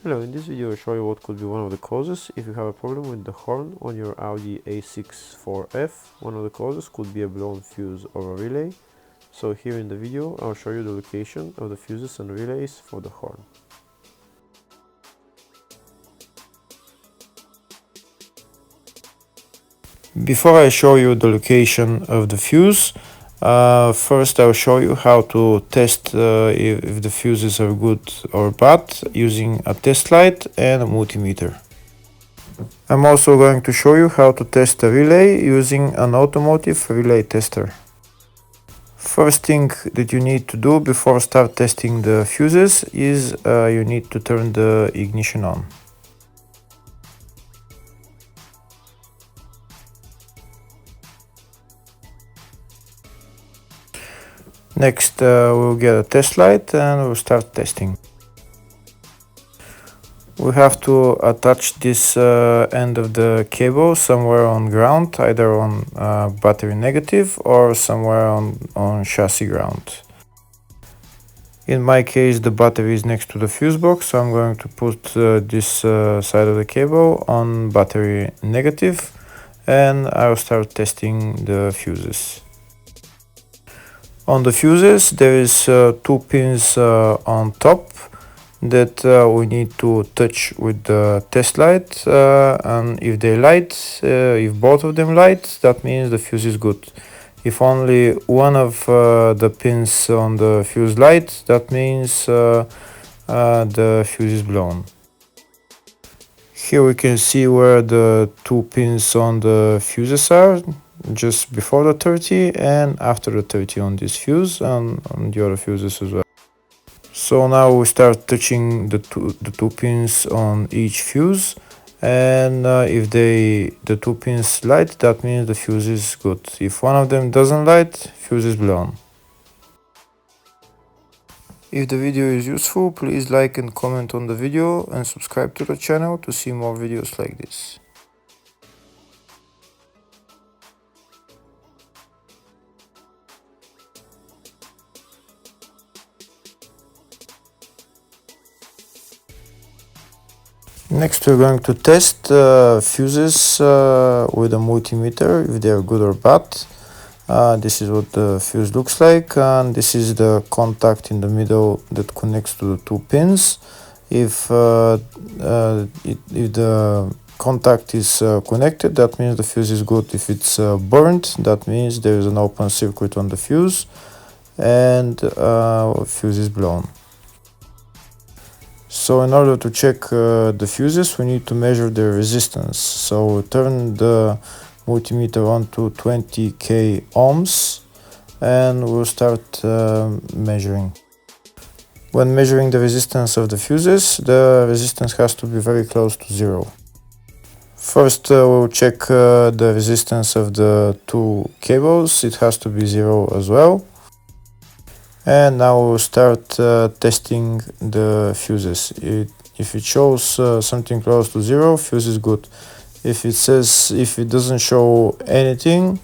Hello, in this video I'll show you what could be one of the causes if you have a problem with the horn on your Audi A6 4F. One of the causes could be a blown fuse or a relay. So here in the video I'll show you the location of the fuses and relays for the horn. Before I show you the location of the fuse, first I'll show you how to test if the fuses are good or bad using a test light and a multimeter. I'm also going to show you how to test a relay using an automotive relay tester. First thing that you need to do before start testing the fuses is you need to turn the ignition on. Next we'll get a test light and we'll start testing. We have to attach this end of the cable somewhere on ground, either on battery negative or somewhere on chassis ground. In my case the battery is next to the fuse box, so I'm going to put this side of the cable on battery negative and I'll start testing the fuses. On the fuses there is two pins on top that we need to touch with the test light, and if they light, if both of them light, that means the fuse is good. If only one of the pins on the fuse light, that means the fuse is blown. Here we can see where the two pins on the fuses are, just before the 30 and after the 30 on this fuse and on the other fuses as well. So now we start touching the two pins on each fuse, and if the two pins light, that means the fuse is good. If one of them doesn't light, fuse is blown. If the video is useful, please like and comment on the video and subscribe to the channel to see more videos like this. Next we're going to test fuses with a multimeter, if they are good or bad. This is what the fuse looks like, and this is the contact in the middle that connects to the two pins. If the contact is connected, that means the fuse is good. If it's burnt, that means there is an open circuit on the fuse and fuse is blown. So in order to check the fuses, we need to measure the resistance. So turn the multimeter on to 20k ohms and we'll start measuring. When measuring the resistance of the fuses, the resistance has to be very close to zero. First we'll check the resistance of the two cables. It has to be zero as well. And now we'll start testing the fuses. If it shows something close to zero, fuse is good. If it doesn't show anything,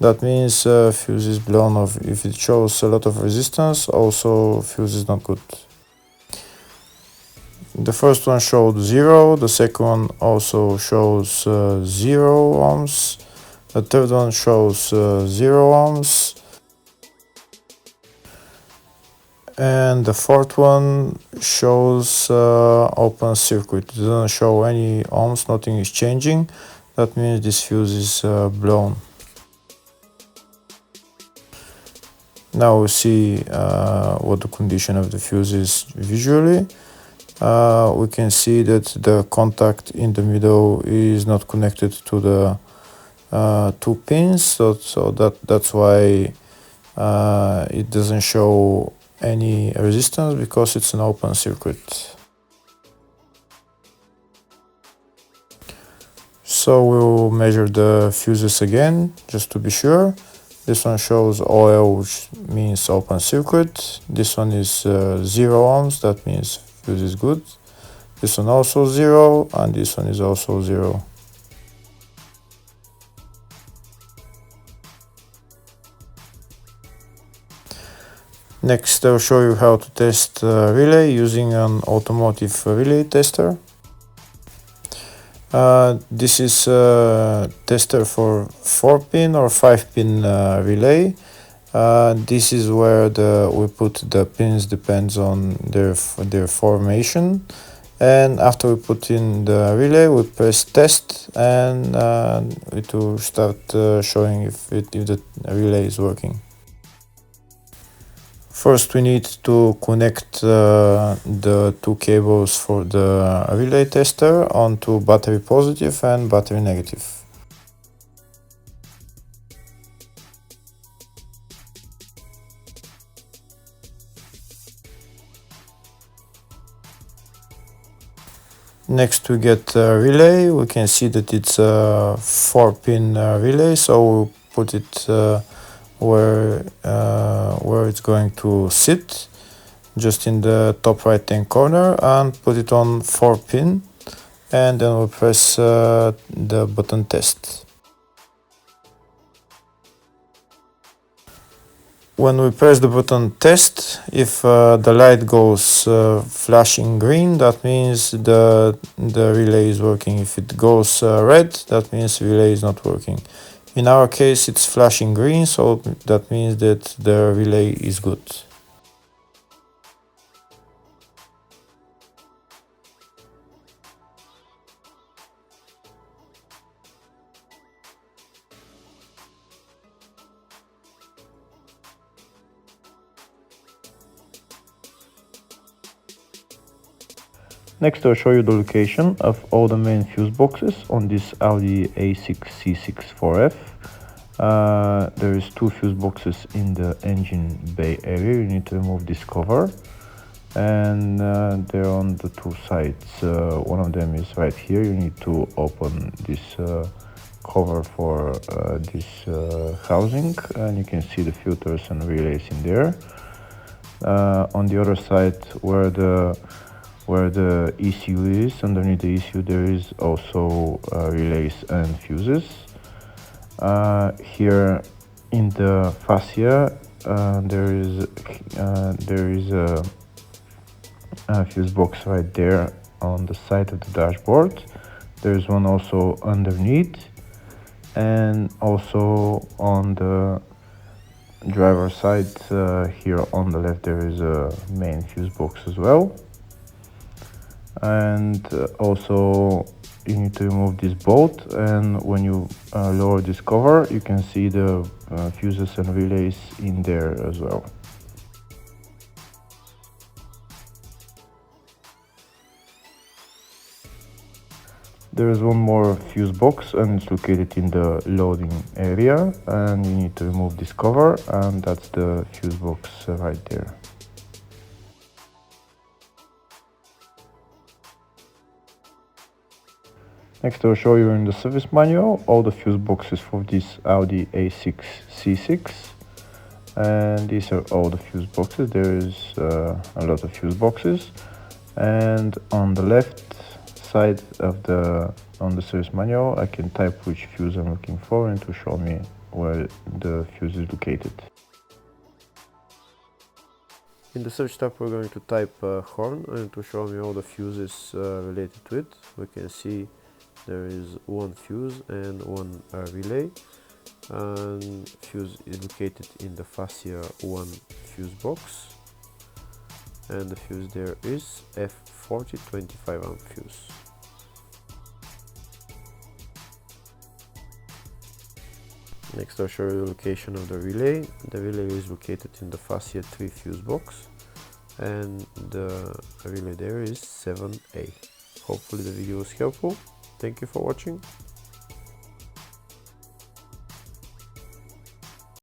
that means fuse is blown off. If it shows a lot of resistance, also fuse is not good. The first one showed 0, the second one also shows 0 ohms, the third one shows 0 ohms, and the fourth one shows open circuit. It doesn't show any ohms, nothing is changing. That means this fuse is blown. Now we see what the condition of the fuse is visually. We can see that the contact in the middle is not connected to the two pins, so that's why it doesn't show any resistance, because it's an open circuit. So we'll measure the fuses again just to be sure. This one shows OL, which means open circuit. This one is 0 ohms, that means fuse is good. This one also 0, and this one is also 0. Next, I'll show you how to test relay using an automotive relay tester. This is a tester for 4-pin or 5-pin relay. This is where we put the pins, depends on their formation. And after we put in the relay, we press test, and it will start showing if the relay is working. First, we need to connect the two cables for the relay tester onto battery positive and battery negative. Next, we get a relay. We can see that it's a 4-pin relay, so we'll put it where it's going to sit, just in the top right hand corner, and put it on 4-pin, and then we'll press the button test. When we press the button test, if the light goes flashing green, that means the relay is working. If it goes red, that means the relay is not working. In our case, it's flashing green, so that means that the relay is good. Next, I'll show you the location of all the main fuse boxes on this Audi A6 C6 4F. There is 2 fuse boxes in the engine bay area. You need to remove this cover, and they're on the 2 sides. One of them is right here. You need to open this cover for this housing, and you can see the filters and relays in there. On the other side, where the ECU is, underneath the ECU there is also relays and fuses. Here in the fascia there is a fuse box right there on the side of the dashboard. There's one also underneath, and also on the driver side here on the left there is a main fuse box as well. And also you need to remove this bolt, and when you lower this cover, you can see the fuses and relays in there as well. There is one more fuse box, and it's located in the loading area, and you need to remove this cover, and that's the fuse box right there. Next, I'll show you in the service manual all the fuse boxes for this Audi A6 C6, and these are all the fuse boxes. There is a lot of fuse boxes, and on the left side of the service manual I can type which fuse I'm looking for, and to show me where the fuse is located. In the search tab we're going to type horn, and to show me all the fuses related to it, we can see there is one fuse and one relay, and fuse is located in the fascia 1 fuse box, and the fuse there is F40 25 amp fuse. Next I'll show you the location of the relay. The relay is located in the fascia 3 fuse box, and the relay there is 7A. Hopefully the video was helpful. Thank you for watching.